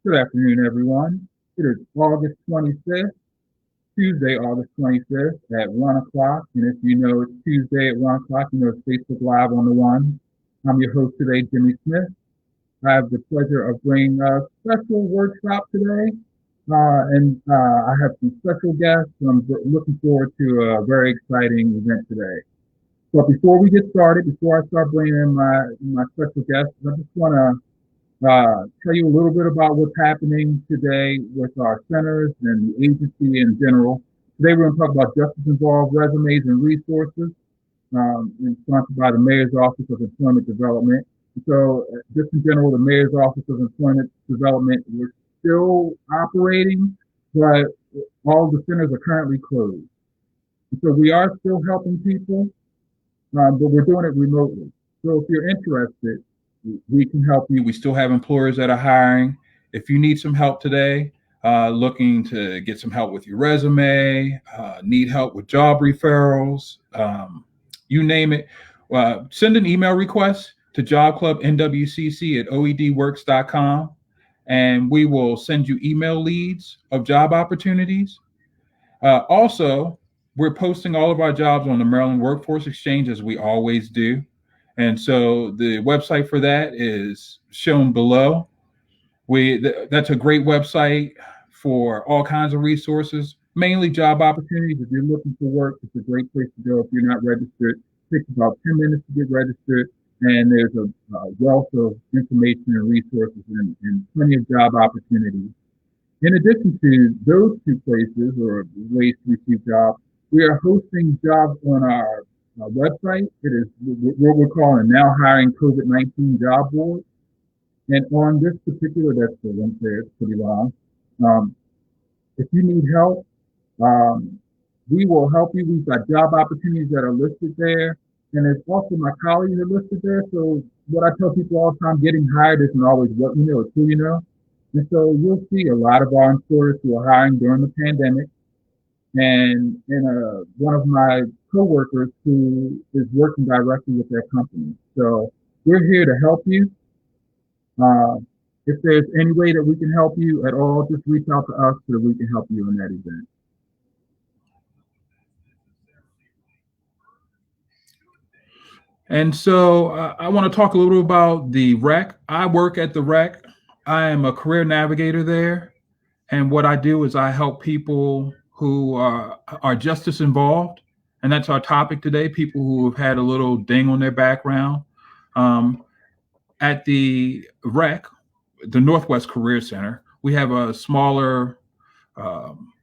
Good afternoon, everyone. It is August 25th, Tuesday, August 25th at 1 o'clock. And if you know it's Tuesday at 1 o'clock, you know it's Facebook Live on the One. I'm your host today, Jimmy Smith. I have the pleasure of bringing a special workshop today. I have some special guests, and I'm looking forward to a very exciting event today. But before we get started, before I start bringing in my special guests, I just want to tell you a little bit about what's happening today with our centers and the agency in general. Today we're going to talk about justice involved resumes and resources, and sponsored by the Mayor's Office of Employment Development. So just in general, the Mayor's Office of Employment Development, we're still operating, but all the centers are currently closed. So we are still helping people, but we're doing it remotely. So if you're interested, we can help you. We still have employers that are hiring. If you need some help today, looking to get some help with your resume, need help with job referrals, you name it, send an email request to jobclubnwcc@oedworks.com, and we will send you email leads of job opportunities. Also, we're posting all of our jobs on the Maryland Workforce Exchange, as we always do. And so the website for that is shown below. That's a great website for all kinds of resources, mainly job opportunities. If you're looking for work, it's a great place to go if you're not registered. It takes about 10 minutes to get registered, and there's a wealth of information and resources and plenty of job opportunities. In addition to those two places or ways to receive jobs, we are hosting jobs on our website. It is what we're calling a Now Hiring COVID-19 job board. And on this particular, that's the link there, it's pretty long. If you need help, we will help you. We've got job opportunities that are listed there. And it's also my colleagues are listed there. So what I tell people all the time, getting hired isn't always what you know, it's who you know. And so you'll see a lot of our employers who are hiring during the pandemic. And one of my coworkers who is working directly with their company. So we're here to help you. If there's any way that we can help you at all, just reach out to us so that we can help you in that event. And so I want to talk a little about the REC. I work at the REC. I am a career navigator there. And what I do is I help people who are justice involved. And that's our topic today, people who have had a little ding on their background. At the REC, the Northwest Career Center, we have a smaller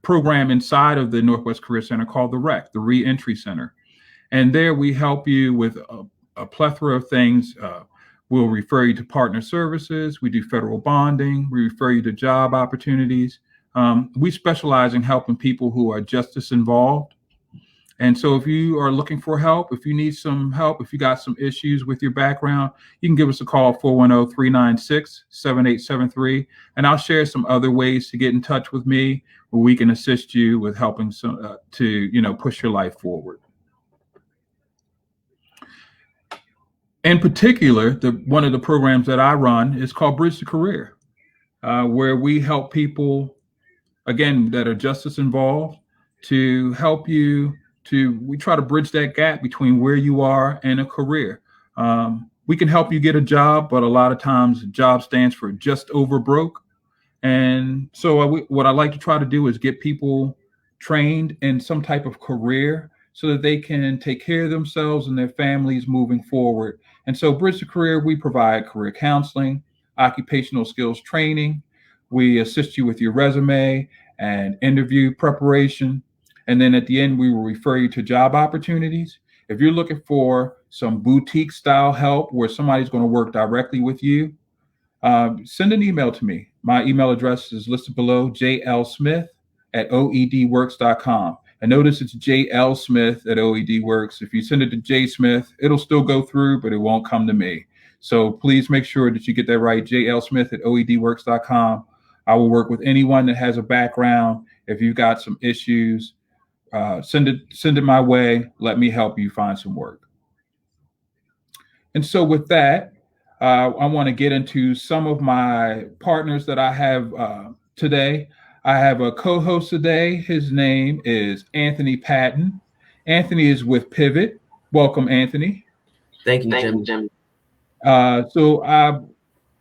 program inside of the Northwest Career Center called the REC, the Reentry Center. And there we help you with a plethora of things. We'll refer you to partner services. We do federal bonding. We refer you to job opportunities. We specialize in helping people who are justice involved. And so if you are looking for help, if you need some help, if you got some issues with your background, you can give us a call, 410-396-7873. And I'll share some other ways to get in touch with me where we can assist you with helping to push your life forward. In particular, one of the programs that I run is called Bridge to Career, where we help people, again, that are justice involved, to help you we try to bridge that gap between where you are and a career. We can help you get a job, but a lot of times job stands for just over broke. And so what I like to try to do is get people trained in some type of career so that they can take care of themselves and their families moving forward. And so Bridge to Career, we provide career counseling, occupational skills training. We assist you with your resume and interview preparation. And then at the end, we will refer you to job opportunities. If you're looking for some boutique style help where somebody's going to work directly with you, send an email to me. My email address is listed below, jlsmith@oedworks.com. And notice it's jlsmith@oedworks. If you send it to jsmith, it'll still go through, but it won't come to me. So please make sure that you get that right, jlsmith@oedworks.com. I will work with anyone that has a background. If you've got some issues, send it my way. Let me help you find some work. And so with that, I want to get into some of my partners that I have today. I have a co host today. His name is Anthony Patton. Anthony is with Pivot. Welcome, Anthony. Thank you, Thank you, Jimmy. Jimmy.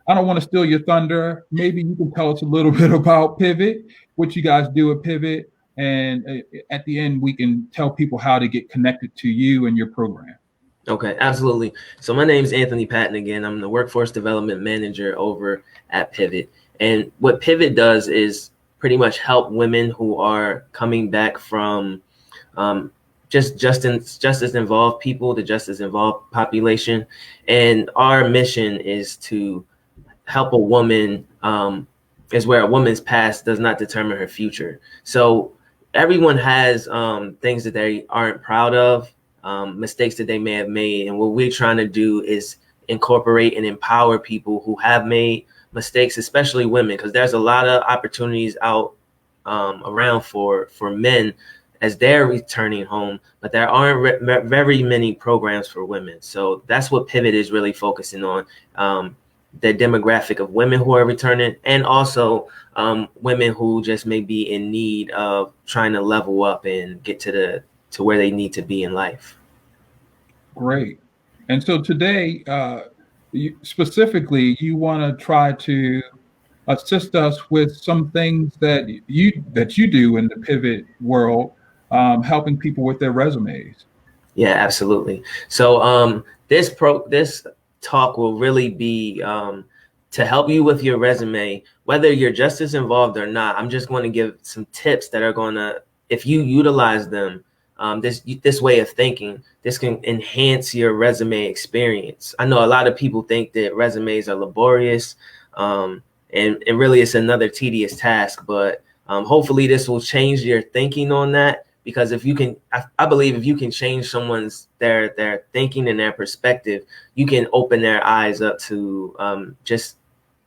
I don't want to steal your thunder. Maybe you can tell us a little bit about Pivot, what you guys do at Pivot, and at the end, we can tell people how to get connected to you and your program. Okay, absolutely. So my name is Anthony Patton again. I'm the Workforce Development Manager over at Pivot. And what Pivot does is pretty much help women who are coming back from justice involved people, the justice involved population. And our mission is to help a woman, is where a woman's past does not determine her future. So everyone has things that they aren't proud of, mistakes that they may have made. And what we're trying to do is incorporate and empower people who have made mistakes, especially women, because there's a lot of opportunities out around for men as they're returning home, but there aren't very many programs for women. So that's what Pivot is really focusing on. The demographic of women who are returning, and also women who just may be in need of trying to level up and get to where they need to be in life. Great. And so today, specifically, you want to try to assist us with some things that you do in the Pivot world, helping people with their resumes. Yeah, absolutely. So this talk will really be to help you with your resume, whether you're justice involved or not. I'm just going to give some tips that are going to, if you utilize them, this way of thinking, this can enhance your resume experience. I know a lot of people think that resumes are laborious, and really it's another tedious task, but hopefully this will change your thinking on that. Because if you can, I believe if you can change someone's their thinking and their perspective, you can open their eyes up to just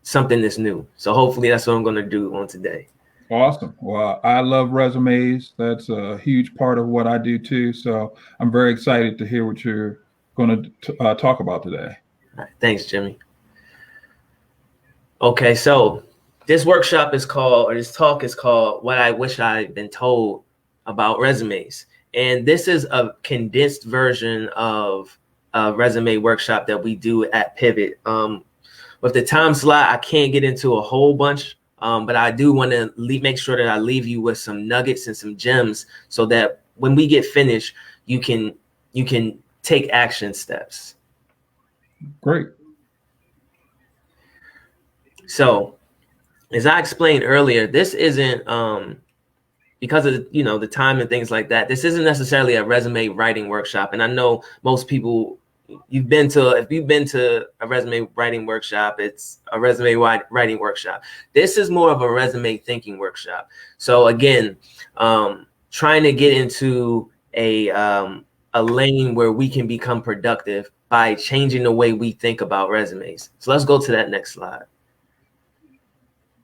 something that's new. So hopefully that's what I'm going to do on today. Awesome. Well, I love resumes. That's a huge part of what I do too. So I'm very excited to hear what you're going to talk about today. All right, thanks, Jimmy. Okay, so this workshop is called, or this talk is called, What I Wish I'd Been Told About Resumes. And this is a condensed version of a resume workshop that we do at Pivot. With the time slot, I can't get into a whole bunch, but I do want to make sure that I leave you with some nuggets and some gems so that when we get finished, you can take action steps. Great. So, as I explained earlier, this isn't because of the time and things like that. This isn't necessarily a resume writing workshop, and I know most people, if you've been to a resume writing workshop, it's a resume writing workshop. This is more of a resume thinking workshop. So again, trying to get into a lane where we can become productive by changing the way we think about resumes. So let's go to that next slide.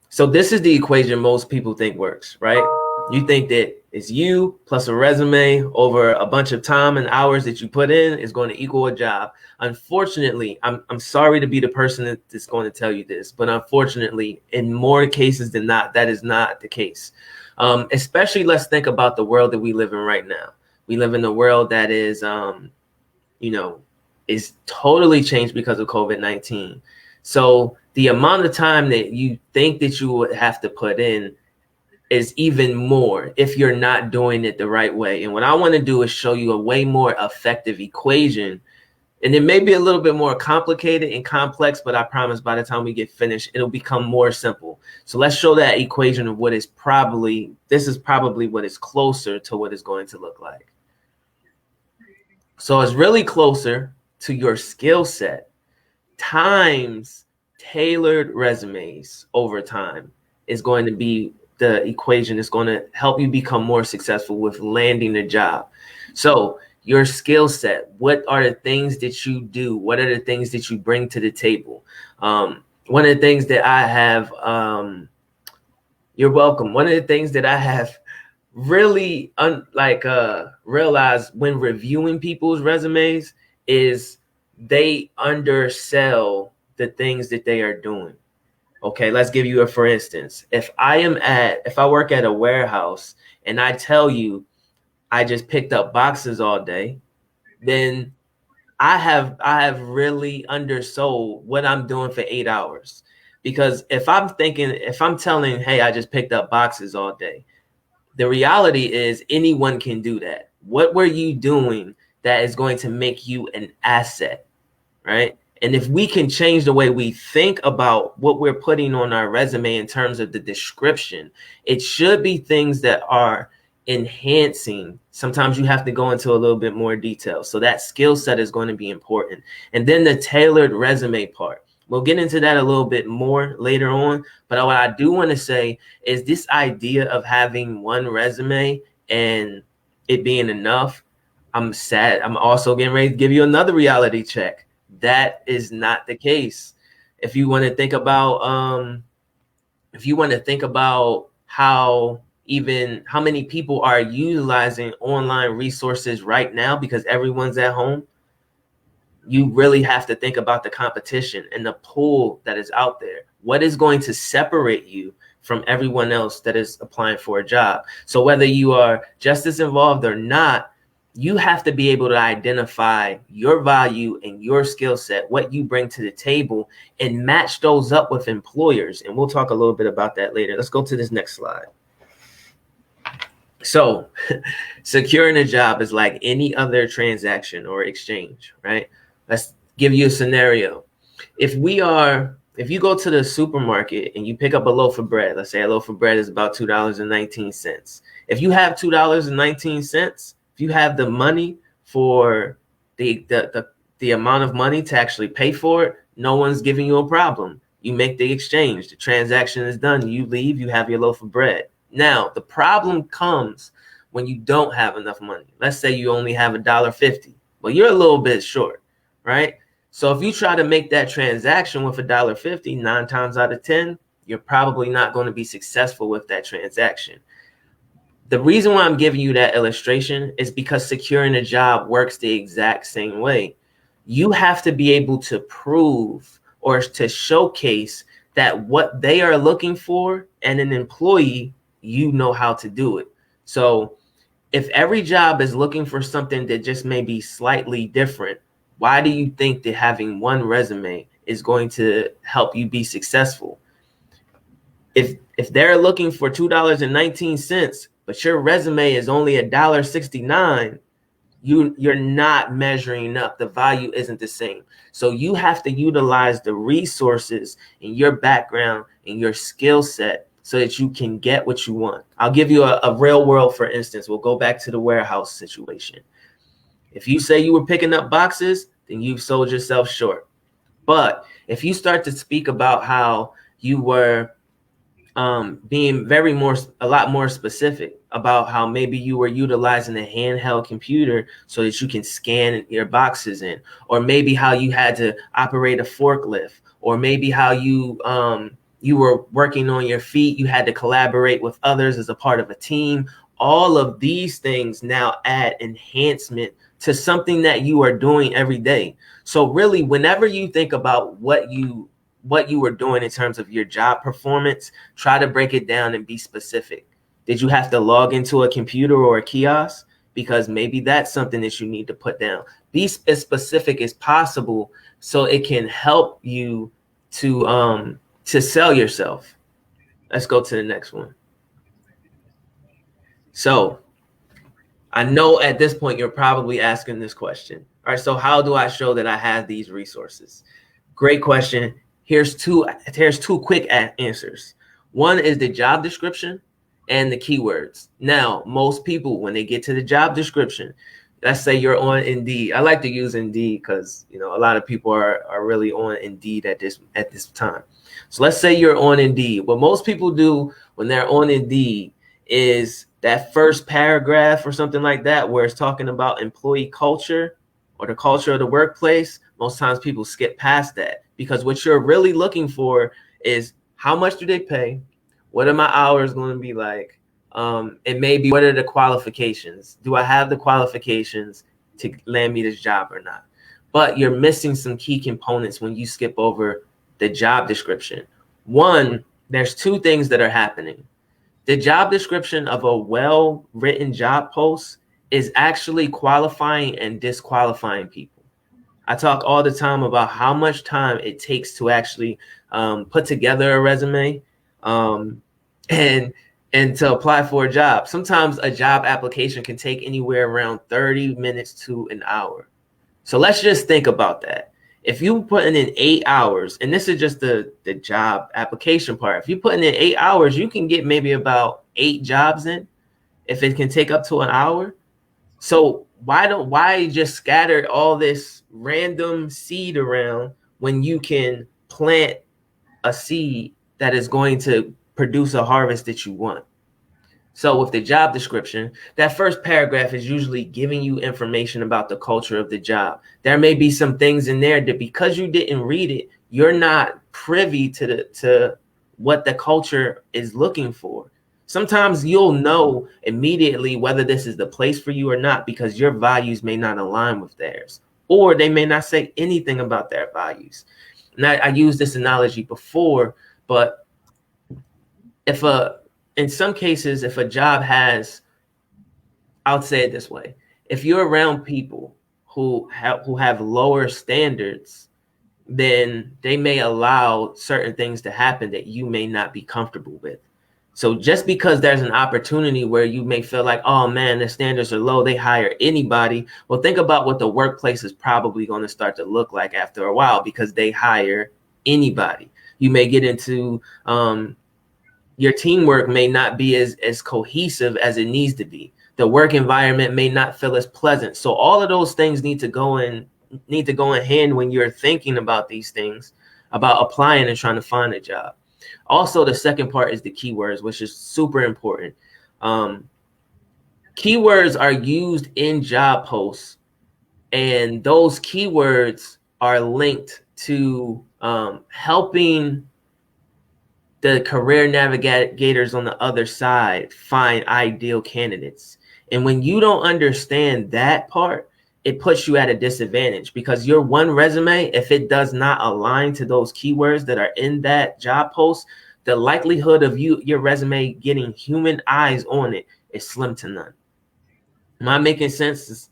So this is the equation most people think works, right? You think that it's you plus a resume over a bunch of time and hours that you put in is going to equal a job. Unfortunately, I'm sorry to be the person that's going to tell you this, but unfortunately, in more cases than not, that is not the case. Especially, let's think about the world that we live in right now. We live in a world that is, is totally changed because of COVID-19. So the amount of time that you think that you would have to put in is even more if you're not doing it the right way. And what I want to do is show you a way more effective equation. And it may be a little bit more complicated and complex, but I promise by the time we get finished, it'll become more simple. So let's show that equation of this is probably what is closer to what it's going to look like. So it's really closer to your skill set times tailored resumes over time is going to be the equation. Is going to help you become more successful with landing a job. So your skill set, what are the things that you do? What are the things that you bring to the table? One of the things that I have, you're welcome. One of the things that I have really realized when reviewing people's resumes is they undersell the things that they are doing. Okay, let's give you a for instance. If I work at a warehouse and I tell you I just picked up boxes all day, then I have really undersold what I'm doing for 8 hours. Because if I'm telling, hey, I just picked up boxes all day, the reality is anyone can do that. What were you doing that is going to make you an asset, right? And if we can change the way we think about what we're putting on our resume in terms of the description, it should be things that are enhancing. Sometimes you have to go into a little bit more detail. So that skill set is going to be important. And then the tailored resume part. We'll get into that a little bit more later on. But what I do want to say is this idea of having one resume and it being enough. I'm sad. I'm also getting ready to give you another reality check. That is not the case. If you want to think about how many people are utilizing online resources right now because everyone's at home, you really have to think about the competition and the pool that is out there. What is going to separate you from everyone else that is applying for a job? So whether you are just as involved or not, you have to be able to identify your value and your skill set, what you bring to the table, and match those up with employers. And we'll talk a little bit about that later. Let's go to this next slide. So securing a job is like any other transaction or exchange, right? Let's give you a scenario. If you go to the supermarket and you pick up a loaf of bread, let's say a loaf of bread is about $2.19. If you have $2.19, if you have the money for the amount of money to actually pay for it, no one's giving you a problem. You make the exchange, the transaction is done, you leave, you have your loaf of bread. Now, the problem comes when you don't have enough money. Let's say you only have $1.50. Well, you're a little bit short, right? So if you try to make that transaction with $1.50, 9 times out of 10, you're probably not going to be successful with that transaction. The reason why I'm giving you that illustration is because securing a job works the exact same way. You have to be able to prove or to showcase that what they are looking for and an employee, you know how to do it. So if every job is looking for something that just may be slightly different, why do you think that having one resume is going to help you be successful? If they're looking for $2.19, but your resume is only $1.69, you're not measuring up. The value isn't the same. So you have to utilize the resources in your background and your skill set so that you can get what you want. I'll give you a real world, for instance. We'll go back to the warehouse situation. If you say you were picking up boxes, then you've sold yourself short. But if you start to speak about how you were being a lot more specific about how maybe you were utilizing a handheld computer so that you can scan your boxes in, or maybe how you had to operate a forklift, or maybe how you were working on your feet, you had to collaborate with others as a part of a team. All of these things now add enhancement to something that you are doing every day. So really, whenever you think about what you were doing in terms of your job performance, try to break it down and be specific. Did you have to log into a computer or a kiosk? Because maybe that's something that you need to put down. Be as specific as possible so it can help you to sell yourself. Let's go to the next one. So I know at this point you're probably asking this question. All right, so how do I show that I have these resources? Great question. Here's two quick answers. One is the job description and the keywords. Now, most people, when they get to the job description, let's say you're on Indeed. I like to use Indeed because a lot of people are really on Indeed at this time. So let's say you're on Indeed. What most people do when they're on Indeed is that first paragraph or something like that, where it's talking about employee culture or the culture of the workplace. Most times people skip past that, because what you're really looking for is how much do they pay? What are my hours going to be like? And maybe what are the qualifications? Do I have the qualifications to land me this job or not? but you're missing some key components when you skip over the job description. One, there's two things that are happening. The job description of a well-written job post is actually qualifying and disqualifying people. I talk all the time about how much time it takes to actually put together a resume um, and to apply for a job. Sometimes a job application can take anywhere around 30 minutes to an hour. So let's just think about that. If you put in 8 hours, and this is just the job application part, if you put in 8 hours, you can get maybe about 8 jobs in if it can take up to an hour. So why just scatter all this random seed around when you can plant a seed that is going to produce a harvest that you want? So with the job description, that first paragraph is usually giving you information about the culture of the job. There may be some things in there that because you didn't read it, you're not privy to what the culture is looking for. Sometimes you'll know immediately whether this is the place for you or not because your values may not align with theirs, or they may not say anything about their values. And I used this analogy before, but in some cases, if a job has, I'll say it this way, if you're around people who have lower standards, then they may allow certain things to happen that you may not be comfortable with. So just because there's an opportunity where you may feel like, oh man, the standards are low, they hire anybody. Well, think about what the workplace is probably going to start to look like after a while because they hire anybody. You may get into your teamwork may not be as cohesive as it needs to be. The work environment may not feel as pleasant. So all of those things need to go in hand when you're thinking about these things, about applying and trying to find a job. Also, the second part is the keywords, which is super important. Keywords are used in job posts, and those keywords are linked to helping the career navigators on the other side find ideal candidates. And when you don't understand that part, it puts you at a disadvantage because your one resume, if it does not align to those keywords that are in that job post, the likelihood of your resume getting human eyes on it is slim to none. Am I making sense?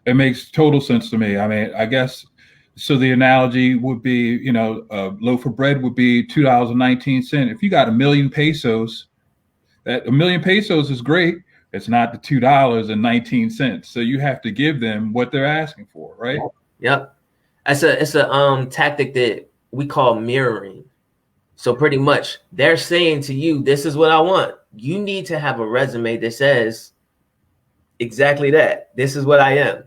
It makes total sense to me. I mean, I guess so. The analogy would be, a loaf of bread would be $2.19. If you got 1,000,000 pesos, that 1,000,000 pesos is great. It's not the $2.19. So you have to give them what they're asking for, right? Yep. It's a tactic that we call mirroring. So pretty much they're saying to you, this is what I want. You need to have a resume that says exactly that. This is what I am.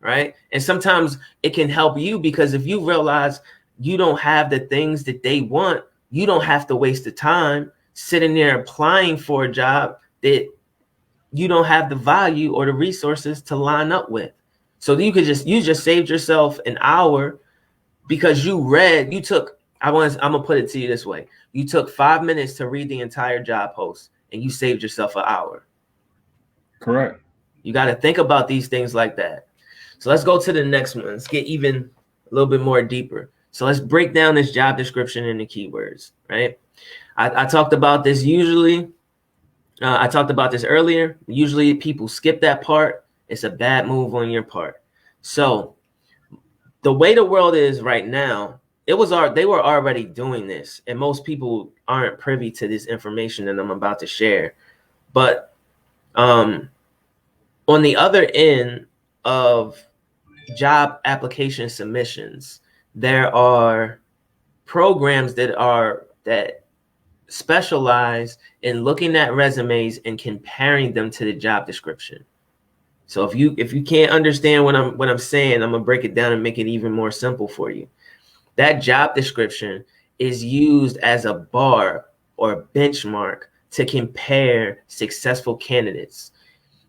Right. And sometimes it can help you because if you realize you don't have the things that they want, you don't have to waste the time sitting there applying for a job that you don't have the value or the resources to line up with. So you just saved yourself an hour because I'm gonna put it to you this way. You took 5 minutes to read the entire job post and you saved yourself an hour. Correct. You got to think about these things like that. So let's go to the next one. Let's get even a little bit more deeper. So let's break down this job description into keywords, right? I talked about this I talked about this earlier. Usually people skip that part. It's a bad move on your part. So the way the world is right now, they were already doing this, and most people aren't privy to this information that I'm about to share. But on the other end of job application submissions, there are programs that specialize in looking at resumes and comparing them to the job description. So if you can't understand what I'm saying, I'm gonna break it down and make it even more simple for you. That job description is used as a bar or benchmark to compare successful candidates.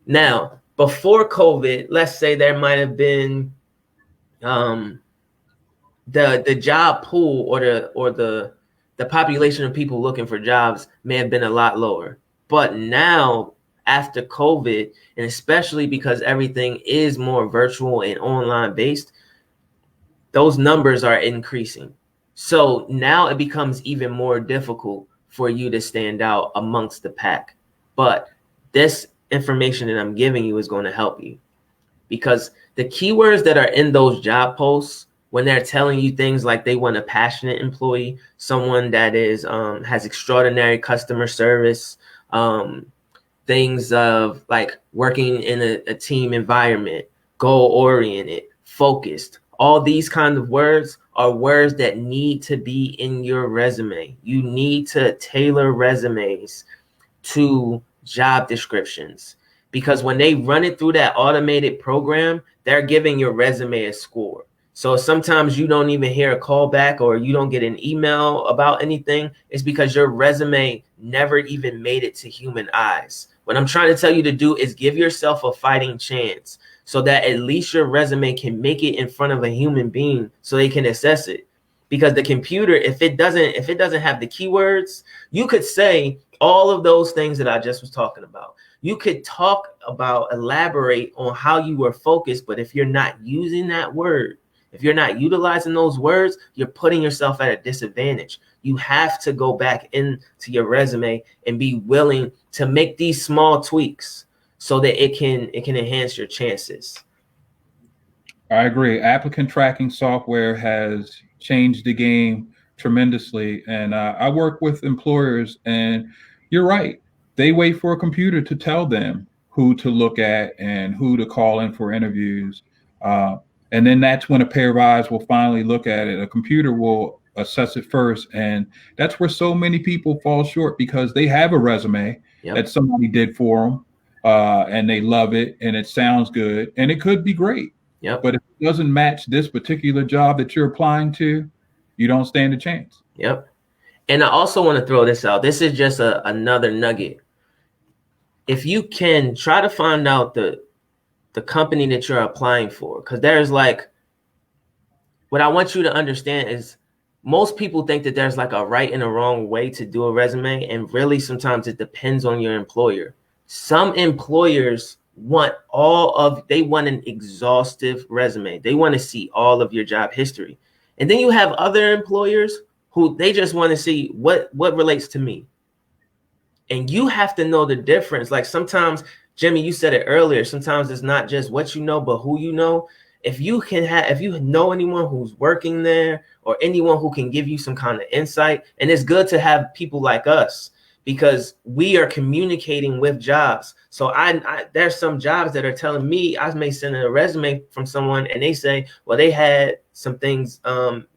Now, before COVID, let's say there might have been the job pool or the population of people looking for jobs may have been a lot lower. But now, after COVID, and especially because everything is more virtual and online based, those numbers are increasing. So now it becomes even more difficult for you to stand out amongst the pack. But this information that I'm giving you is going to help you, because the keywords that are in those job posts, when they're telling you things like they want a passionate employee, someone that is has extraordinary customer service, things of like working in a team environment, goal oriented, focused. All these kind of words are words that need to be in your resume. You need to tailor resumes to job descriptions, because when they run it through that automated program, they're giving your resume a score. So sometimes you don't even hear a call back or you don't get an email about anything. It's because your resume never even made it to human eyes. What I'm trying to tell you to do is give yourself a fighting chance so that at least your resume can make it in front of a human being so they can assess it. Because the computer, if it doesn't have the keywords, you could say all of those things that I just was talking about. You could talk about, elaborate on how you were focused, but if you're not using that word, if you're not utilizing those words, you're putting yourself at a disadvantage. You have to go back into your resume and be willing to make these small tweaks so that it can enhance your chances. I agree. Applicant tracking software has changed the game tremendously. And I work with employers, and you're right. They wait for a computer to tell them who to look at and who to call in for interviews. Uh, and then that's when a pair of eyes will finally look at it. A computer will assess it first. And that's where so many people fall short, because they have a resume Yep. that somebody did for them, and they love it and it sounds good and it could be great. Yep. But if it doesn't match this particular job that you're applying to, you don't stand a chance. Yep. And I also want to throw this out. This is just another nugget. If you can try to find out the company that you're applying for, because there's like, what I want you to understand is most people think that there's like a right and a wrong way to do a resume, and really sometimes it depends on your employer. Some employers want they want an exhaustive resume. They want to see all of your job history. And then you have other employers who they just want to see what relates to me. And you have to know the difference. Like sometimes, Jimmy, you said it earlier, sometimes it's not just what you know, but who you know. If you know anyone who's working there or anyone who can give you some kind of insight, and it's good to have people like us because we are communicating with jobs. So there's some jobs that are telling me, I may send a resume from someone and they say, well, they had some things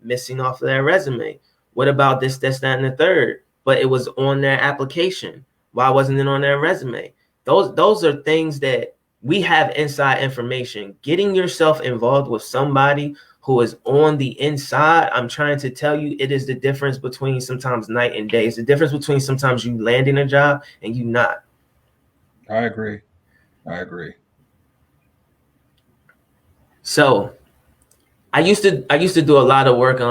missing off of their resume. What about this, that, and the third? But it was on their application. Why wasn't it on their resume? Those are things that we have inside information. Getting yourself involved with somebody who is on the inside, I'm trying to tell you, it is the difference between sometimes night and day. It's the difference between sometimes you landing a job and you not. I agree. So I used to do a lot of work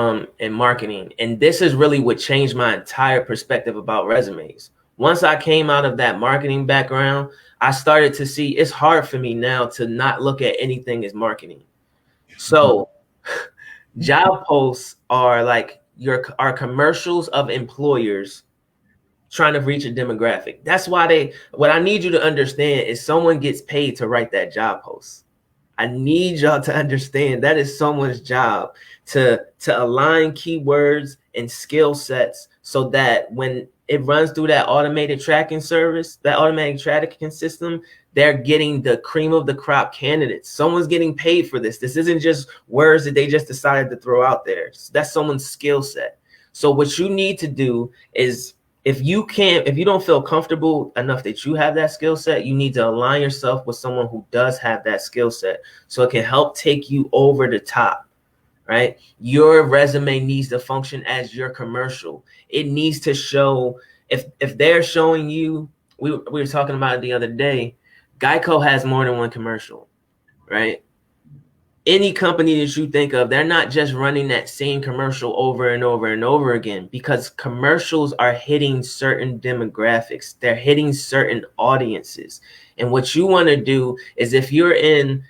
in marketing, and this is really what changed my entire perspective about resumes. Once I came out of that marketing background, I started to see it's hard for me now to not look at anything as marketing. So job posts are like our commercials of employers trying to reach a demographic. That's why what I need you to understand is someone gets paid to write that job post. I need y'all to understand that is someone's job to align keywords and skill sets so that when it runs through that automated tracking service, that automatic tracking system, they're getting the cream of the crop candidates. Someone's getting paid for this. This isn't just words that they just decided to throw out there. That's someone's skill set. So what you need to do is, if you don't feel comfortable enough that you have that skill set, you need to align yourself with someone who does have that skill set so it can help take you over the top, right? Your resume needs to function as your commercial. It needs to show, if they're showing you, we were talking about it the other day, Geico has more than one commercial, right? Any company that you think of, they're not just running that same commercial over and over and over again, because commercials are hitting certain demographics. They're hitting certain audiences. And what you want to do is, if you're in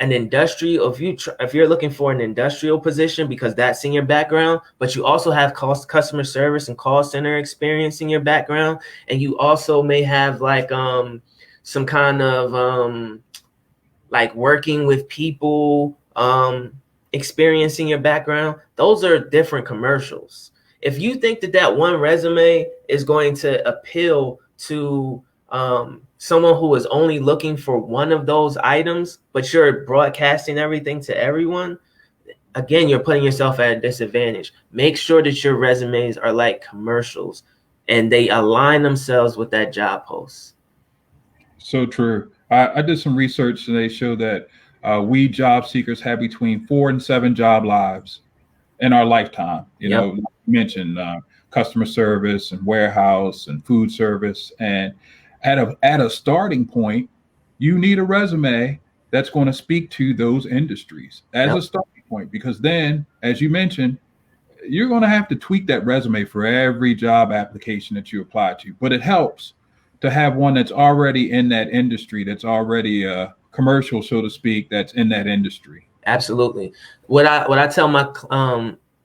an industrial, if you're looking for an industrial position because that's in your background, but you also have customer service and call center experience in your background, and you also may have like some kind of like working with people experience in your background, those are different commercials. If you think that that one resume is going to appeal to someone who is only looking for one of those items, but you're broadcasting everything to everyone, again, you're putting yourself at a disadvantage. Make sure that your resumes are like commercials and they align themselves with that job post. So true. I did some research and they show that we job seekers have between 4 and 7 job lives in our lifetime. You Yep. know, you mentioned customer service and warehouse and food service. And at a starting point, you need a resume that's going to speak to those industries as a Yep. starting point, because then, as you mentioned, you're going to have to tweak that resume for every job application that you apply to. But it helps to have one that's already in that industry, that's already a commercial, so to speak, that's in that industry. Absolutely. What I tell my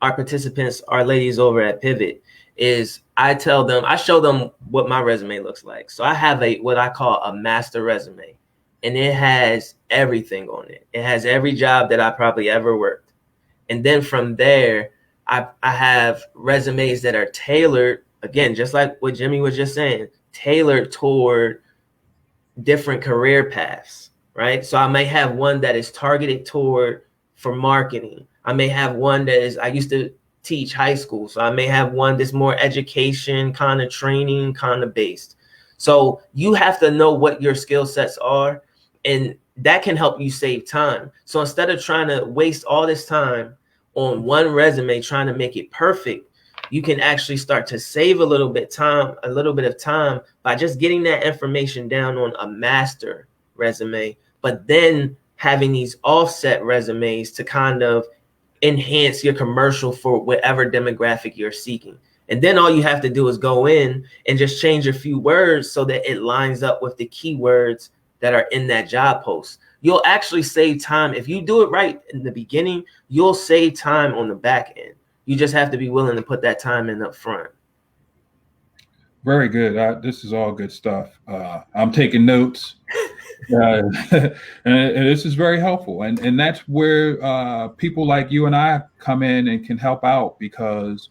our participants, our ladies over at Pivot, is I show them what my resume looks like. So I have what I call a master resume, and it has everything on it. It has every job that I probably ever worked. And then from there, I have resumes that are tailored, again, just like what Jimmy was just saying, tailored toward different career paths, right? So I may have one that is targeted toward for marketing. I may have one that is, I used to teach high school. So I may have one that's more education, kind of training, kind of based. So you have to know what your skill sets are, and that can help you save time. So instead of trying to waste all this time on one resume, trying to make it perfect, you can actually start to save a little bit of time by just getting that information down on a master resume, but then having these offset resumes to kind of enhance your commercial for whatever demographic you're seeking. And then all you have to do is go in and just change a few words so that it lines up with the keywords that are in that job post. You'll actually save time. If you do it right in the beginning, you'll save time on the back end. You just have to be willing to put that time in up front. Very good. This is all good stuff. I'm taking notes, and this is very helpful. And that's where people like you and I come in and can help out, because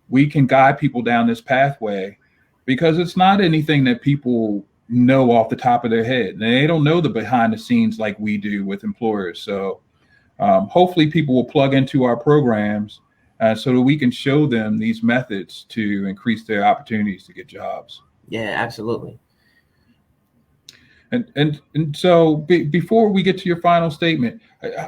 we can guide people down this pathway, because it's not anything that people know off the top of their head. They don't know the behind the scenes like we do with employers. So hopefully people will plug into our programs so that we can show them these methods to increase their opportunities to get jobs. Yeah, absolutely. And so before we get to your final statement,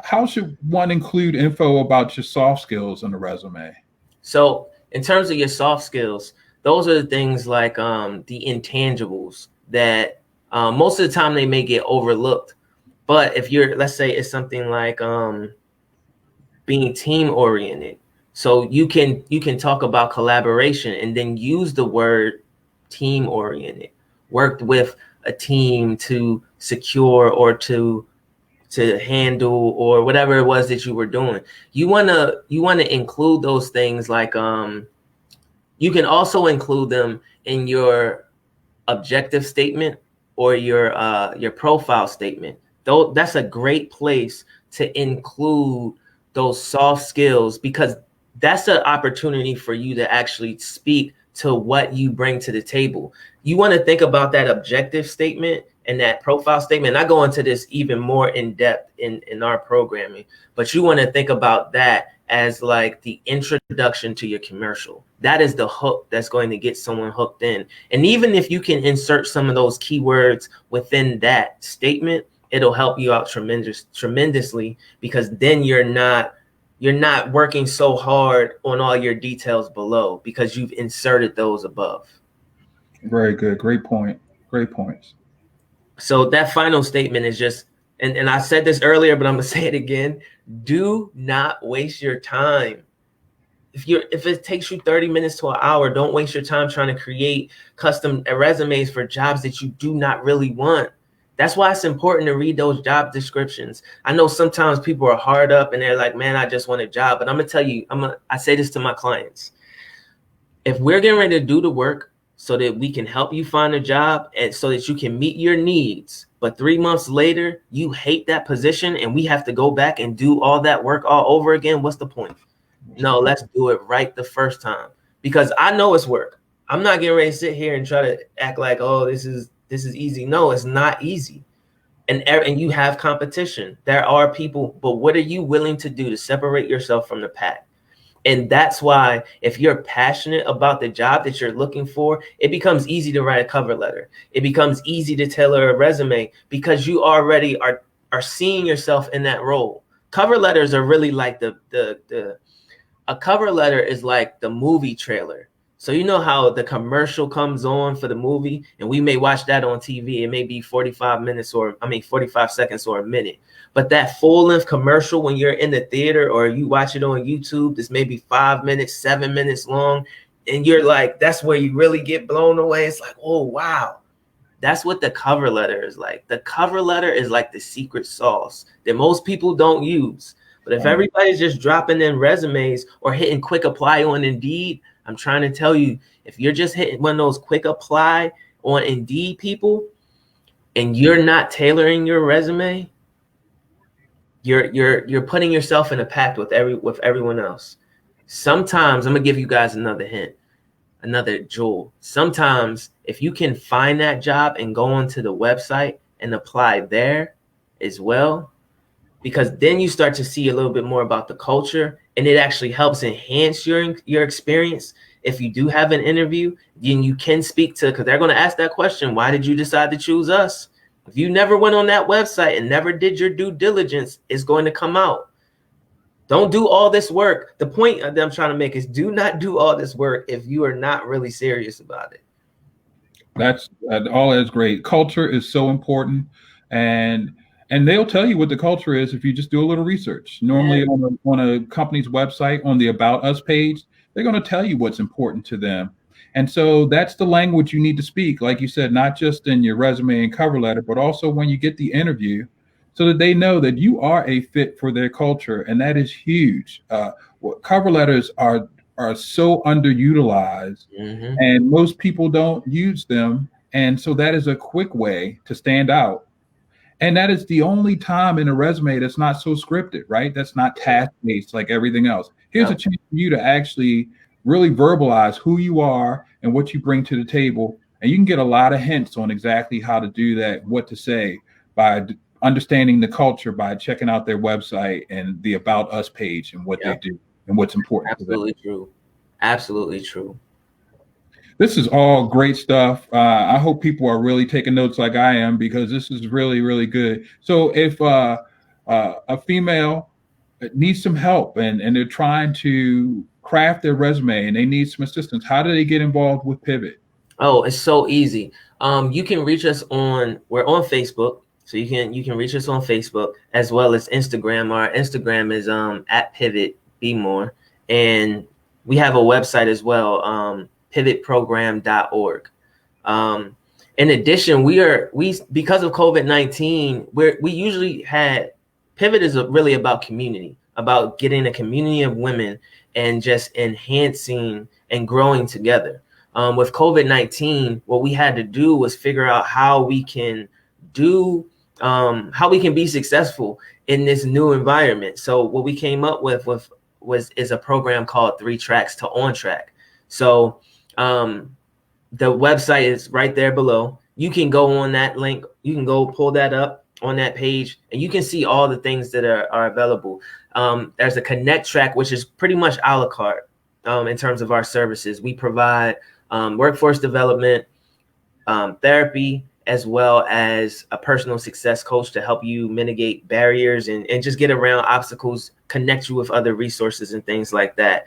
how should one include info about your soft skills in the resume? So in terms of your soft skills, those are the things like the intangibles that most of the time they may get overlooked. But if you're, let's say it's something like being team oriented. So you can talk about collaboration and then use the word team oriented. Worked with a team to secure or to handle or whatever it was that you were doing. You wanna include those things like you can also include them in your objective statement or your profile statement. Though that's a great place to include those soft skills, because that's an opportunity for you to actually speak to what you bring to the table. You want to think about that objective statement and that profile statement. I go into this even more in depth in our programming, but you want to think about that as like the introduction to your commercial. That is the hook that's going to get someone hooked in. And even if you can insert some of those keywords within that statement, it'll help you out tremendously, because then you're not working so hard on all your details below because you've inserted those above. Very good. Great point. Great points. So that final statement is just, and I said this earlier, but I'm gonna say it again. Do not waste your time. If it takes you 30 minutes to an hour, don't waste your time trying to create custom resumes for jobs that you do not really want. That's why it's important to read those job descriptions. I know sometimes people are hard up and they're like, man, I just want a job. But I'm gonna tell you, I say this to my clients. If we're getting ready to do the work so that we can help you find a job and so that you can meet your needs, but 3 months later you hate that position and we have to go back and do all that work all over again, what's the point? No, let's do it right the first time, because I know it's work. I'm not getting ready to sit here and try to act like, oh, this is easy. No, it's not easy. And you have competition. There are people, but what are you willing to do to separate yourself from the pack? And that's why if you're passionate about the job that you're looking for, it becomes easy to write a cover letter. It becomes easy to tailor a resume because you already are seeing yourself in that role. Cover letters are really like a cover letter is like the movie trailer. So you know how the commercial comes on for the movie and we may watch that on TV. It may be 45 seconds or a minute. But that full-length commercial when you're in the theater or you watch it on YouTube, this may be 5 minutes, 7 minutes long. And you're like, that's where you really get blown away. It's like, oh, wow. That's what the cover letter is like. The cover letter is like the secret sauce that most people don't use. But if everybody's just dropping in resumes or hitting quick apply on Indeed, I'm trying to tell you, if you're just hitting one of those quick apply on Indeed people and you're not tailoring your resume, you're putting yourself in a pact with everyone else. Sometimes I'm gonna give you guys another hint, another jewel. Sometimes if you can find that job and go onto the website and apply there as well, because then you start to see a little bit more about the culture and it actually helps enhance your experience. If you do have an interview, then you can speak to, because they're going to ask that question, why did you decide to choose us? If you never went on that website and never did your due diligence, it's going to come out. Don't do all this work. The point that I'm trying to make is do not do all this work if you are not really serious about it. That's all is great. Culture is so important, and they'll tell you what the culture is if you just do a little research. Normally, on a company's website, on the About Us page, they're going to tell you what's important to them, and so that's the language you need to speak. Like you said, not just in your resume and cover letter, but also when you get the interview, so that they know that you are a fit for their culture, and that is huge. Cover letters are so underutilized, Mm-hmm. and most people don't use them. And so that is a quick way to stand out. And that is the only time in a resume that's not so scripted, right? That's not task based like everything else. Here's a chance for you to actually really verbalize who you are and what you bring to the table. And you can get a lot of hints on exactly how to do that, what to say by understanding the culture, by checking out their website and the About Us page and what they do and what's important. Absolutely true. Absolutely true. This is all great stuff. I hope people are really taking notes like I am, because this is really, really good. So if a female needs some help and they're trying to craft their resume and they need some assistance, how do they get involved with Pivot? Oh, it's so easy. You can reach us we're on Facebook. So you can reach us on Facebook as well as Instagram. Our Instagram is at Pivot Be More. And we have a website as well, pivotprogram.org. In addition, we because of COVID-19, we usually had Pivot is really about community, about getting a community of women and just enhancing and growing together. With COVID-19, what we had to do was figure out how we can be successful in this new environment. So what we came up with is a program called 3 Tracks to On Track. So the website is right there below. You can go on that link. You can go pull that up on that page, and you can see all the things that are available. There's a Connect track, which is pretty much a la carte in terms of our services. We provide workforce development, therapy, as well as a personal success coach to help you mitigate barriers and just get around obstacles, connect you with other resources and things like that.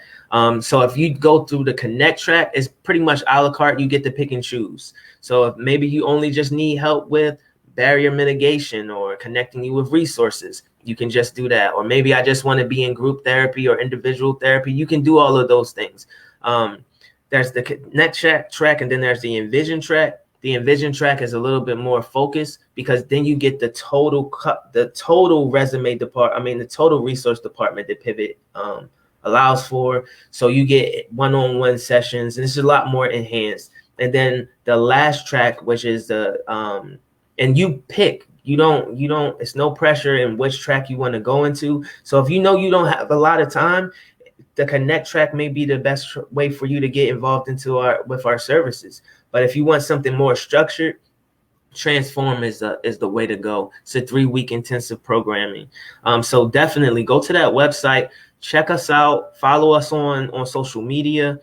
So if you go through the Connect track, it's pretty much a la carte. You get to pick and choose. So if maybe you only just need help with barrier mitigation or connecting you with resources, you can just do that. Or maybe I just want to be in group therapy or individual therapy. You can do all of those things. There's the Connect track, and then there's the Envision track. The Envision track is a little bit more focused because then you get the total resume department, the total resource department that Pivot allows for. So you get one-on-one sessions, and this is a lot more enhanced. And then the last track, which is the and you pick. You don't. It's no pressure in which track you want to go into. So if you know you don't have a lot of time, the Connect track may be the best way for you to get involved with our services. But if you want something more structured, Transform is the way to go. It's a 3-week intensive programming. So definitely go to that website, check us out, follow us on social media.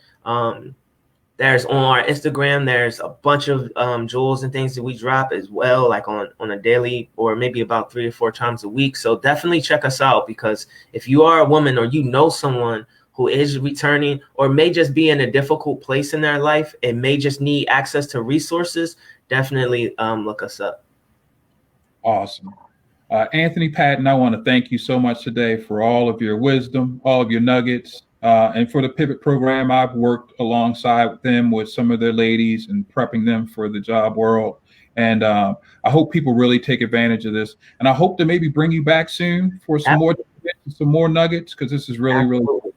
There's on our Instagram, there's a bunch of jewels and things that we drop as well, like on a daily or maybe about 3 or 4 times a week. So definitely check us out, because if you are a woman or you know someone who is returning or may just be in a difficult place in their life and may just need access to resources, definitely look us up. Awesome. Anthony Patton, I want to thank you so much today for all of your wisdom, all of your nuggets. And for the Pivot program, I've worked alongside them with some of their ladies and prepping them for the job world. And I hope people really take advantage of this. And I hope to maybe bring you back soon for some more nuggets, because this is really, really cool.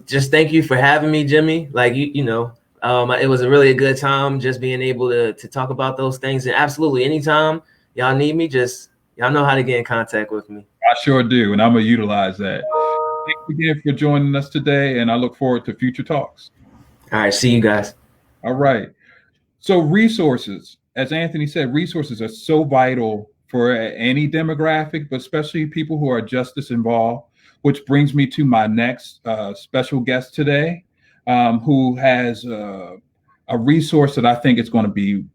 Just thank you for having me, Jimmy. Like, it was a good time just being able to talk about those things. And absolutely, anytime y'all need me, y'all know how to get in contact with me. I sure do. And I'm going to utilize that. Thanks again for joining us today, and I look forward to future talks. All right. See you guys. All right. So resources, as Anthony said, resources are so vital for any demographic, but especially people who are justice involved, which brings me to my next special guest today, who has a resource that I think is going to be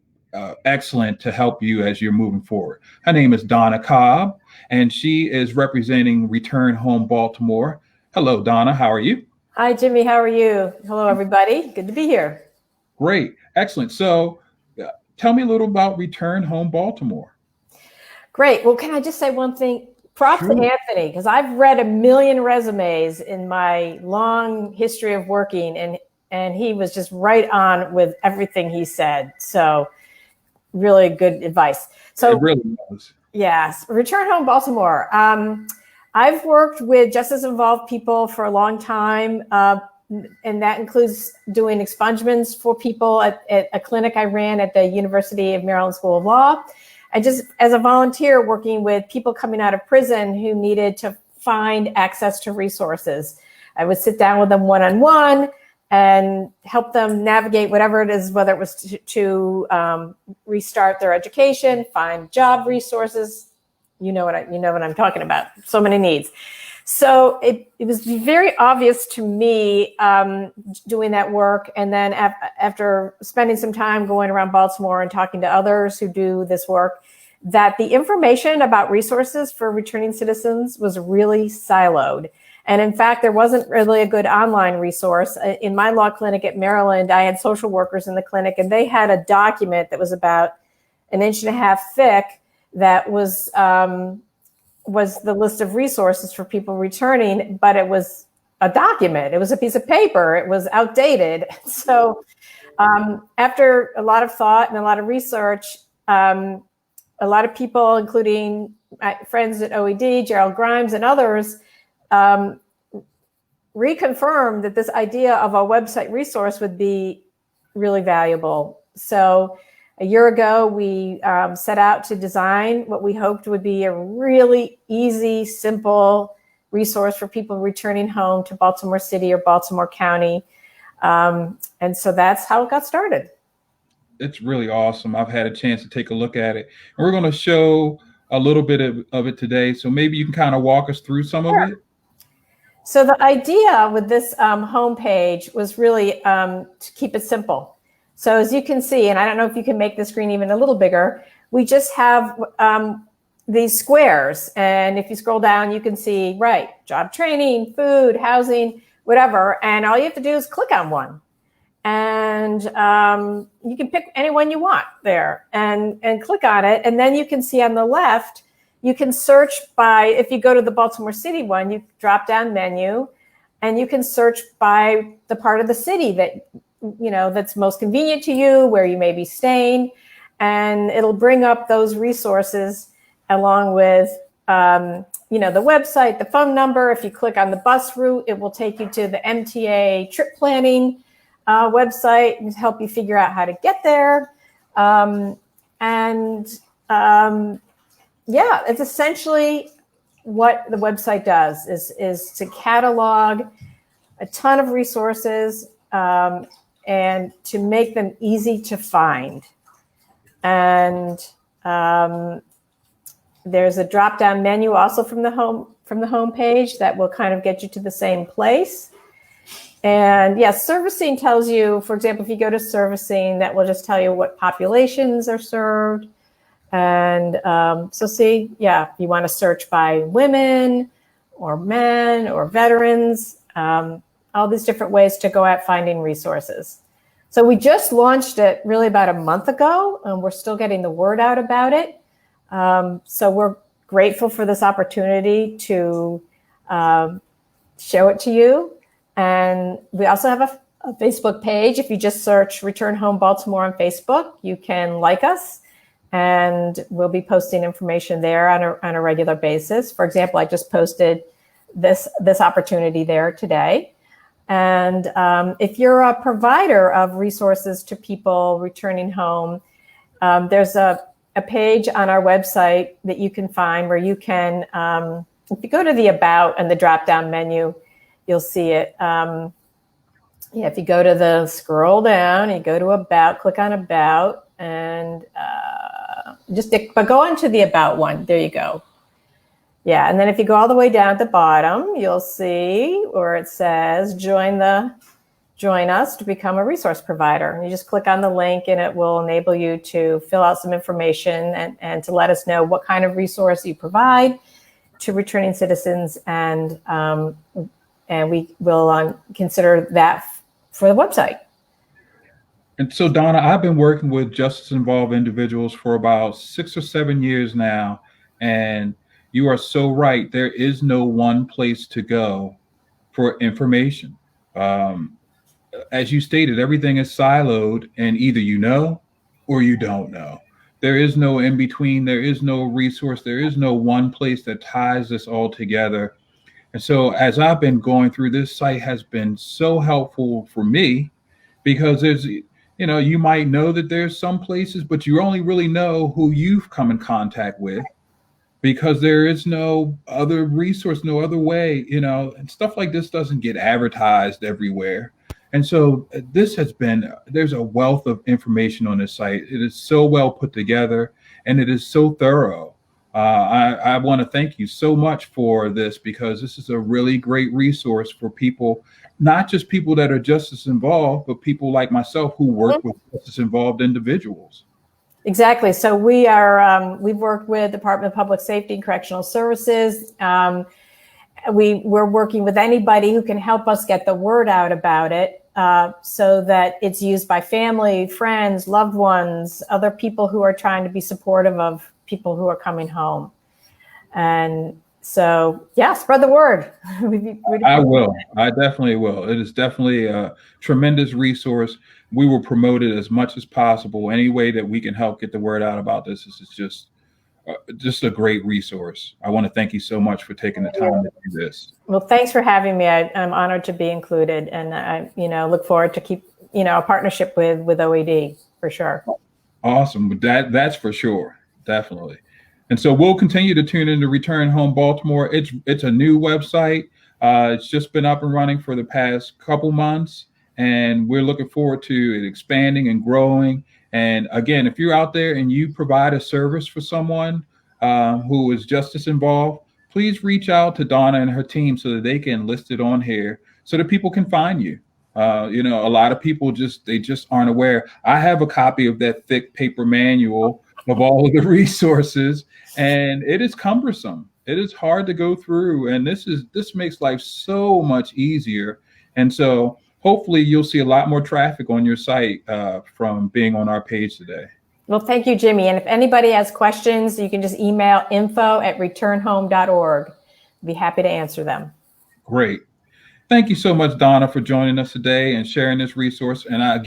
excellent to help you as you're moving forward. Her name is Donna Cobb, and she is representing Return Home Baltimore. Hello, Donna. How are you? Hi, Jimmy. How are you? Hello, everybody. Good to be here. Great. Excellent. So tell me a little about Return Home Baltimore. Great. Well, can I just say one thing? Props to Anthony, because I've read 1 million resumes in my long history of working, and he was just right on with everything he said. So really good advice. So it really was. Yes. Return Home Baltimore. I've worked with justice involved people for a long time, and that includes doing expungements for people at a clinic I ran at the University of Maryland School of Law. And just as a volunteer working with people coming out of prison who needed to find access to resources. I would sit down with them one-on-one and help them navigate whatever it is, whether it was to restart their education, find job resources. You know what I'm talking about. So many needs. So it was very obvious to me doing that work. And then after spending some time going around Baltimore and talking to others who do this work, that the information about resources for returning citizens was really siloed. And in fact, there wasn't really a good online resource. In my law clinic at Maryland, I had social workers in the clinic, and they had a document that was about 1.5 inches thick that was the list of resources for people returning, but it was a document. It was a piece of paper. It was outdated. So after a lot of thought and a lot of research, a lot of people, including my friends at OED, Gerald Grimes and others, reconfirmed that this idea of a website resource would be really valuable. So a year ago, we set out to design what we hoped would be a really easy, simple resource for people returning home to Baltimore City or Baltimore County. And so that's how it got started. It's really awesome. I've had a chance to take a look at it. And we're going to show a little bit of it today. So maybe you can kind of walk us through some of it. So the idea with this homepage was really to keep it simple. So as you can see, and I don't know if you can make the screen even a little bigger, we just have these squares. And if you scroll down, you can see, right, job training, food, housing, whatever. And all you have to do is click on one. And you can pick any one you want there and click on it. And then you can see on the left, you can search by, if you go to the Baltimore City one, you drop down menu and you can search by the part of the city that that's most convenient to you, where you may be staying, and it'll bring up those resources along with the website, the phone number. If you click on the bus route, it will take you to the MTA trip planning website and help you figure out how to get there. It's essentially what the website does is to catalog a ton of resources and to make them easy to find. And there's a drop-down menu also from the home page that will kind of get you to the same place. And servicing tells you, for example, if you go to servicing, that will just tell you what populations are served. And if you want to search by women or men or veterans, all these different ways to go out finding resources. So we just launched it really about a month ago, and we're still getting the word out about it. So we're grateful for this opportunity to show it to you. And we also have a Facebook page. If you just search Return Home Baltimore on Facebook, you can like us, and we'll be posting information there on a regular basis. For example, I just posted this opportunity there today. And if you're a provider of resources to people returning home, there's a page on our website that you can find where you can, if you go to the About and the drop-down menu, you'll see it. If you go to the scroll down, you go to About, click on About, and but go on to the About one. There you go. Yeah, and then if you go all the way down at the bottom, you'll see where it says join us to become a resource provider. And you just click on the link, and it will enable you to fill out some information and to let us know what kind of resource you provide to returning citizens, and we will consider that for the website. And so, Donna, I've been working with justice-involved individuals for about 6 or 7 years now, and you are so right. There is no one place to go for information. As you stated, everything is siloed, and either you know or you don't know. There is no in between. There is no resource. There is no one place that ties this all together. And so as I've been going through, this site has been so helpful for me, because you might know that there's some places, but you only really know who you've come in contact with, because there is no other resource, no other way, and stuff like this doesn't get advertised everywhere. And so there's a wealth of information on this site. It is so well put together, and it is so thorough. I want to thank you so much for this, because this is a really great resource for people, not just people that are justice involved, but people like myself who work with justice involved individuals. Exactly. So we've worked with Department of Public Safety and Correctional Services. We're working with anybody who can help us get the word out about it, so that it's used by family, friends, loved ones, other people who are trying to be supportive of people who are coming home. And so, spread the word. I will. I definitely will. It is definitely a tremendous resource. We will promote it as much as possible. Any way that we can help get the word out about this is just a great resource. I want to thank you so much for taking the time to do this. Well, thanks for having me. I'm honored to be included, and I look forward to keep a partnership with OED for sure. Awesome. That's for sure. Definitely. And so we'll continue to tune into Return Home Baltimore. It's a new website. It's just been up and running for the past couple months, and we're looking forward to it expanding and growing. And again, if you're out there and you provide a service for someone who is justice involved, please reach out to Donna and her team so that they can list it on here so that people can find you. A lot of people just aren't aware. I have a copy of that thick paper manual of all of the resources, and it is cumbersome. It is hard to go through, and this makes life so much easier. And so hopefully you'll see a lot more traffic on your site from being on our page today. Well, thank you, Jimmy. And if anybody has questions, you can just email info@returnhome.org. I'd be happy to answer them. Great. Thank you so much, Donna, for joining us today and sharing this resource. And I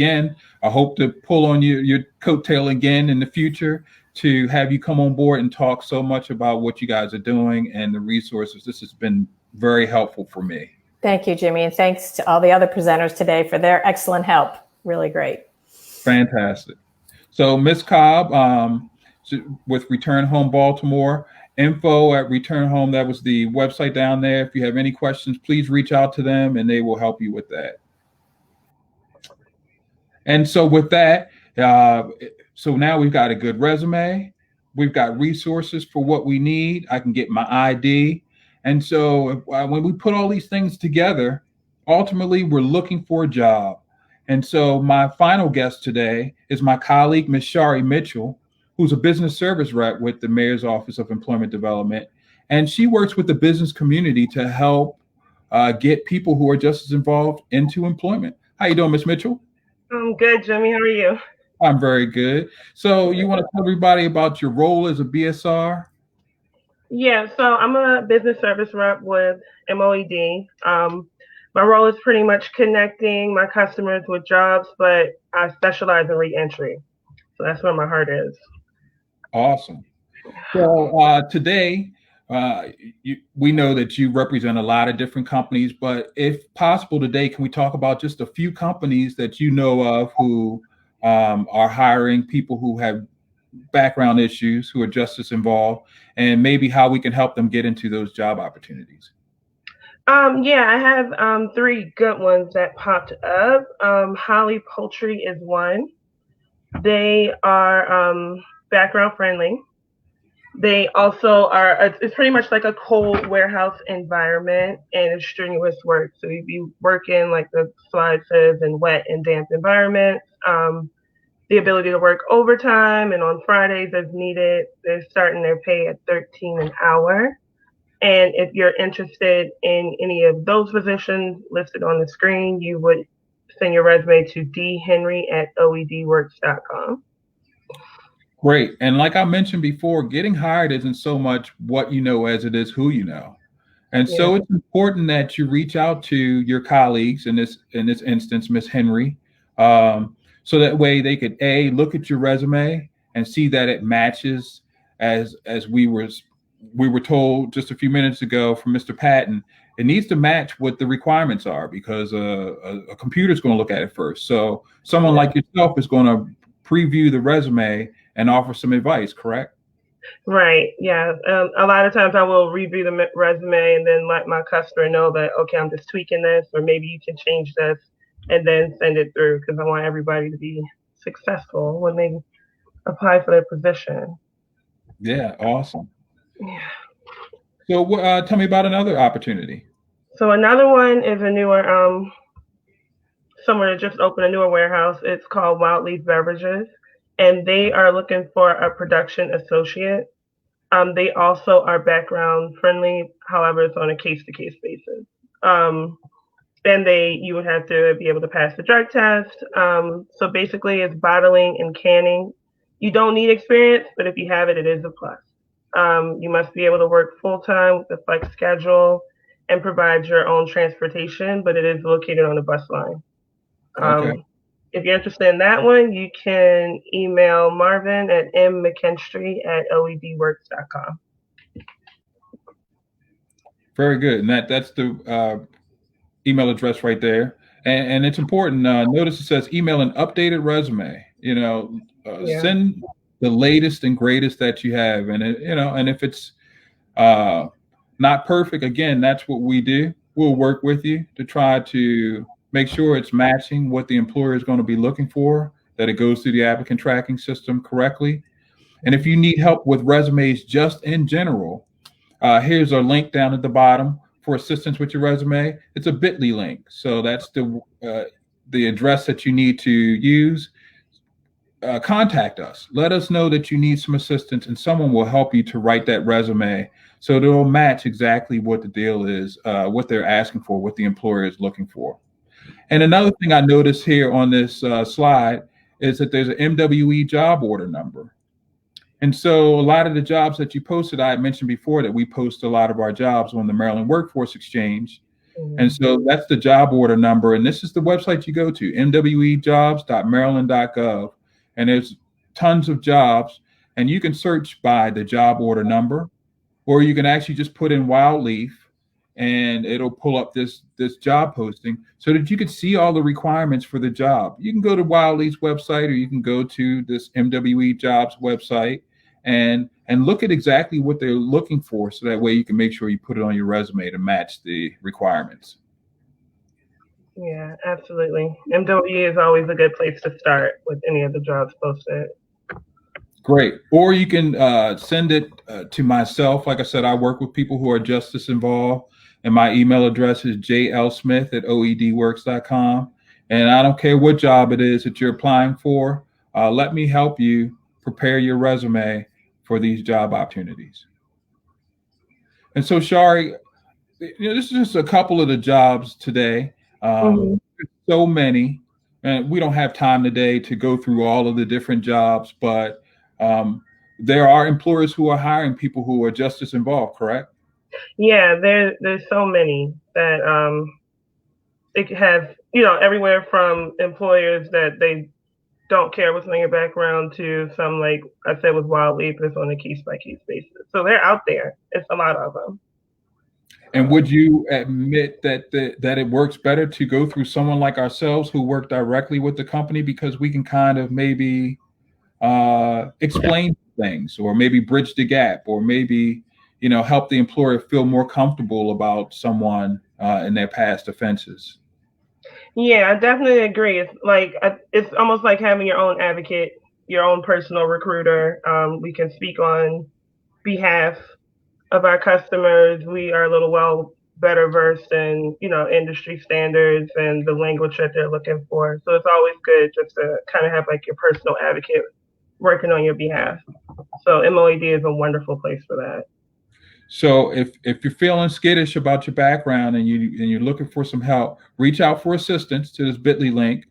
hope to pull on your coattail again in the future to have you come on board and talk so much about what you guys are doing and the resources. This has been very helpful for me. Thank you, Jimmy. And thanks to all the other presenters today for their excellent help. Really great. Fantastic. So, Ms. Cobb, with Return Home Baltimore, info at Return Home, that was the website down there. If you have any questions, please reach out to them and they will help you with that. And so with that, so now we've got a good resume. We've got resources for what we need. I can get my ID. And so when we put all these things together, ultimately we're looking for a job. And so my final guest today is my colleague, Ms. Sherri Mitchell, who's a business service rep with the Mayor's Office of Employment Development. And she works with the business community to help get people who are just as involved into employment. How you doing, Ms. Mitchell? I'm good, Jimmy. How are you? I'm very good. So you want to tell everybody about your role as a BSR? Yeah, so I'm a business service rep with MOED. My role is pretty much connecting my customers with jobs, but I specialize in reentry. So that's where my heart is. Awesome. So today, we know that you represent a lot of different companies, but if possible today, can we talk about just a few companies that you know of who are hiring people who have background issues, who are just as involved, and maybe how we can help them get into those job opportunities? Yeah, I have 3 good ones that popped up. Holly Poultry is one. They are background friendly. They also are, it's pretty much like a cold warehouse environment and it's strenuous work. So you'd be working, like the slide says, in wet and damp environments. The ability to work overtime and on Fridays as needed. They're starting their pay at $13 an hour. And if you're interested in any of those positions listed on the screen, you would send your resume to dhenry@oedworks.com. Great. And like I mentioned before, getting hired isn't so much what you know as it is who you know. And so it's important that you reach out to your colleagues, in this instance, Miss Henry, so that way they could look at your resume and see that it matches as we were told just a few minutes ago from Mr. Patton. It needs to match what the requirements are because a computer's going to look at it first. So someone like yourself is going to preview the resume and offer some advice, correct? Right. Yeah. A lot of times I will review the resume and then let my customer know that, okay, I'm just tweaking this, or maybe you can change this, and then send it through because I want everybody to be successful when they apply for their position. Yeah. Awesome. Yeah. So tell me about another opportunity. So another one is a newer, someone that just opened a newer warehouse. It's called Wild Leaf Beverages. And they are looking for a production associate. They also are background friendly. However, it's on a case-to-case basis. And you would have to be able to pass the drug test. So basically it's bottling and canning. You don't need experience, but if you have it, it is a plus. You must be able to work full-time with a flex schedule and provide your own transportation, but it is located on a bus line. Okay. If you're interested in that one, you can email Marvin at mmckenstry@oedworks.com. Very good. And that's the email address right there. And it's important. Notice it says email an updated resume. Send the latest and greatest that you have. And and if it's not perfect, again, that's what we do. We'll work with you to try to make sure it's matching what the employer is going to be looking for, that it goes through the applicant tracking system correctly. And if you need help with resumes just in general, here's our link down at the bottom for assistance with your resume. It's a bit.ly link. So that's the address that you need to use. Contact us. Let us know that you need some assistance and someone will help you to write that resume so that it'll match exactly what the deal is, what they're asking for, what the employer is looking for. And another thing I noticed here on this slide is that there's an MWE job order number. And so a lot of the jobs that you posted, I had mentioned before that we post a lot of our jobs on the Maryland Workforce Exchange. And so that's the job order number. And this is the website you go to, mwejobs.maryland.gov. And there's tons of jobs. And you can search by the job order number, or you can actually just put in Wildleaf and it'll pull up this job posting so that you can see all the requirements for the job. You can go to Wildleaf's website, or you can go to this MWE Jobs website and look at exactly what they're looking for, so that way you can make sure you put it on your resume to match the requirements. Yeah, absolutely. MWE is always a good place to start with any of the jobs posted. Great. Or you can send it to myself. Like I said, I work with people who are justice involved, and my email address is jlsmith@oedworks.com. And I don't care what job it is that you're applying for. Let me help you prepare your resume for these job opportunities. And so, Sherri, this is just a couple of the jobs today. There's so many, and we don't have time today to go through all of the different jobs, but there are employers who are hiring people who are justice involved, correct? Yeah, there's so many that it has, everywhere from employers that they don't care what's on your background to some, like I said, with Wildleaf, it's on a case by case basis. So they're out there. It's a lot of them. And would you admit that that it works better to go through someone like ourselves who work directly with the company, because we can kind of maybe explain things, or maybe bridge the gap, or maybe help the employer feel more comfortable about someone and their past offenses? Yeah, I definitely agree. It's almost like having your own advocate, your own personal recruiter. We can speak on behalf of our customers. We are a little better versed in industry standards and the language that they're looking for. So it's always good just to kind of have like your personal advocate working on your behalf. So MOAD is a wonderful place for that. So if you're feeling skittish about your background and you're looking for some help, reach out for assistance to this bit.ly link.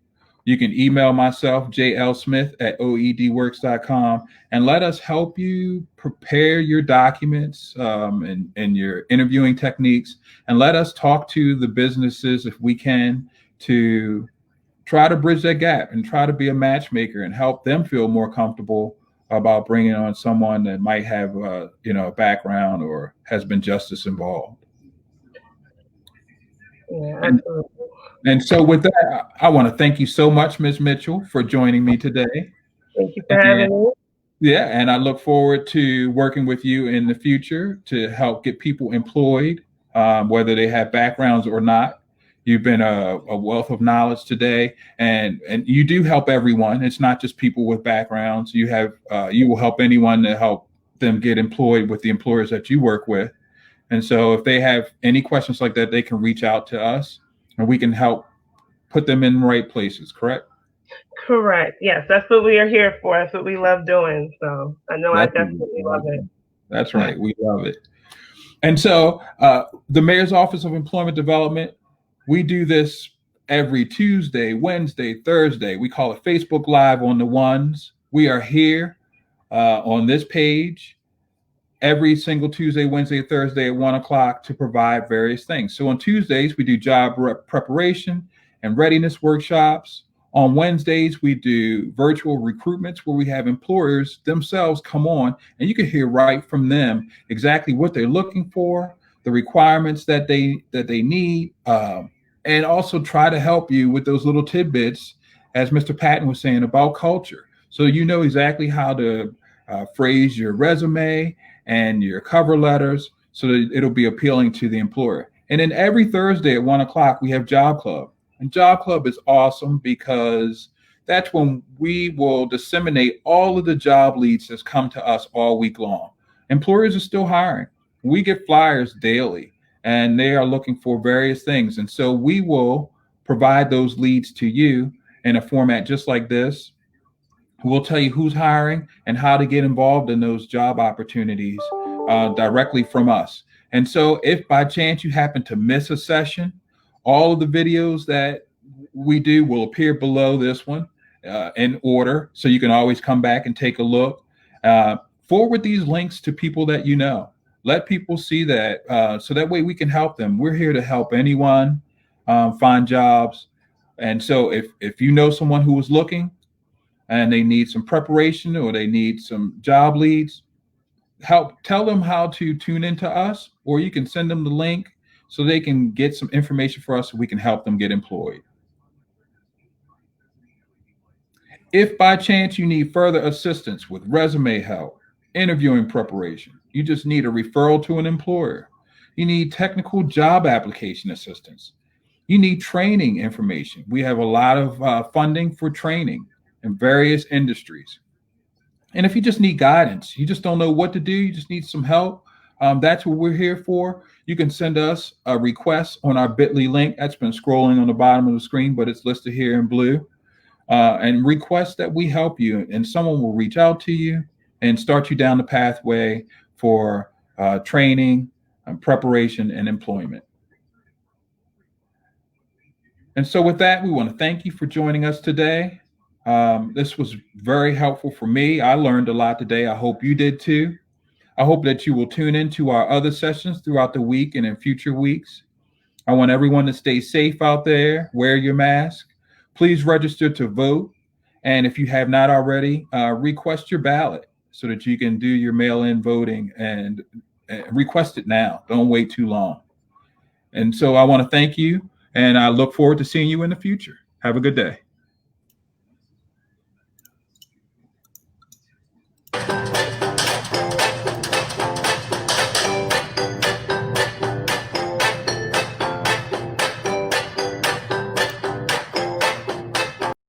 You can email myself, jlsmith@oedworks.com, and let us help you prepare your documents and your interviewing techniques, and let us talk to the businesses, if we can, to try to bridge that gap and try to be a matchmaker and help them feel more comfortable about bringing on someone that might have a background or has been justice involved. Yeah, absolutely. And so with that, I want to thank you so much, Ms. Mitchell, for joining me today. Thank you for having me. Yeah, and I look forward to working with you in the future to help get people employed, whether they have backgrounds or not. You've been a wealth of knowledge today, and you do help everyone. It's not just people with backgrounds. You will help anyone to help them get employed with the employers that you work with. And so if they have any questions like that, they can reach out to us, and we can help put them in the right places, correct? Correct. Yes, that's what we are here for. That's what we love doing. So I know I definitely love it. That's right. We love it. And so the Mayor's Office of Employment Development, we do this every Tuesday, Wednesday, Thursday. We call it Facebook Live on the ones. We are here on this page every single Tuesday, Wednesday, Thursday at 1:00 to provide various things. So on Tuesdays, we do job preparation and readiness workshops. On Wednesdays, we do virtual recruitments where we have employers themselves come on, and you can hear right from them exactly what they're looking for, the requirements that they need, and also try to help you with those little tidbits, as Mr. Patton was saying, about culture. So you know exactly how to phrase your resume and your cover letters so that it'll be appealing to the employer. And then every Thursday at 1:00, we have Job Club. And Job Club is awesome because that's when we will disseminate all of the job leads that's come to us all week long. Employers are still hiring. We get flyers daily, and they are looking for various things. And so we will provide those leads to you in a format just like this. We'll tell you who's hiring and how to get involved in those job opportunities directly from us. And so if by chance you happen to miss a session, all of the videos that we do will appear below this one in order, so you can always come back and take a look. Forward these links to people that you know. Let people see that, so that way we can help them. We're here to help anyone find jobs. And so if you know someone who is looking and they need some preparation or they need some job leads, tell them how to tune into us, or you can send them the link so they can get some information for us so we can help them get employed. If by chance you need further assistance with resume help, interviewing preparation, you just need a referral to an employer, you need technical job application assistance, you need training information. We have a lot of funding for training in various industries. And if you just need guidance, you just don't know what to do, you just need some help, that's what we're here for. You can send us a request on our bit.ly link. That's been scrolling on the bottom of the screen, but it's listed here in blue. And request that we help you, and someone will reach out to you and start you down the pathway for training, and preparation, and employment. And so with that, we want to thank you for joining us today. This was very helpful for me. I learned a lot today. I hope you did too. I hope that you will tune into our other sessions throughout the week and in future weeks. I want everyone to stay safe out there, wear your mask. Please register to vote. And if you have not already, request your ballot so that you can do your mail-in voting, and request it now. Don't wait too long. And so I want to thank you, and I look forward to seeing you in the future. Have a good day.